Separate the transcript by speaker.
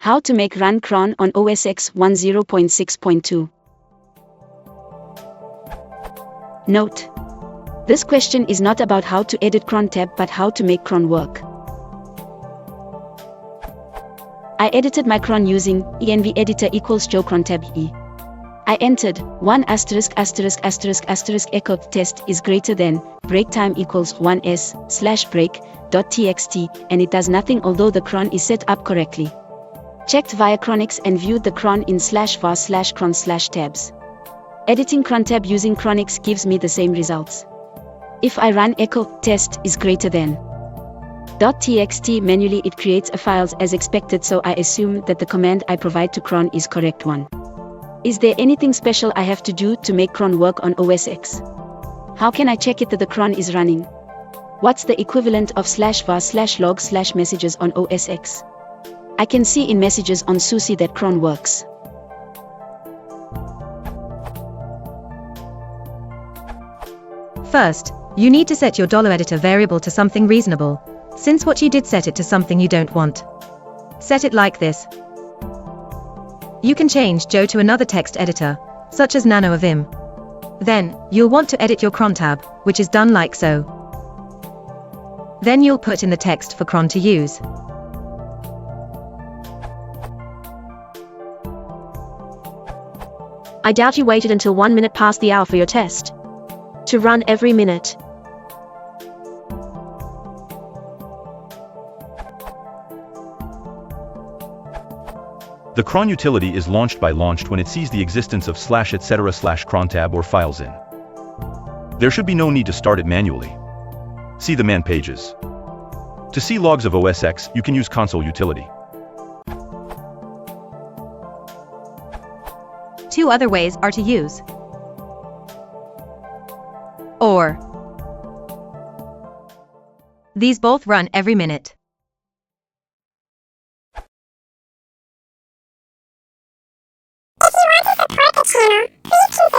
Speaker 1: How to make run cron on OSX 10.6.2. Note: this question is not about how to edit cron tab but how to make cron work. I edited my cron using env editor equals Joe cron tab e. I entered 1 ****** echo test is greater than break time equals 1s/break.txt, and it does nothing although the cron is set up correctly. Checked via Cronix and viewed the cron in /var/cron/tabs. Editing cron tab using Cronix gives me the same results. If I run echo test is greater than .txt manually, it creates a files as expected, so I assume that the command I provide to cron is correct one. Is there anything special I have to do to make cron work on OSX? How can I check it that the cron is running? What's the equivalent of /var/log/messages on OSX? I can see in messages on SUSE that cron works.
Speaker 2: First, you need to set your $editor variable to something reasonable, since what you did set it to something you don't want. Set it like this. You can change Joe to another text editor, such as Nano or Vim. Then, you'll want to edit your cron tab, which is done like so. Then you'll put in the text for cron to use.
Speaker 3: I doubt you waited until 1 minute past the hour for your test. To run every minute.
Speaker 4: The cron utility is launched when it sees the existence of /etc/cron tab or files in. There should be no need to start it manually. See the man pages. To see logs of OSX, you can use console utility.
Speaker 2: Two other ways are to use or. These both run every minute.
Speaker 5: If you want to support the channel, please consider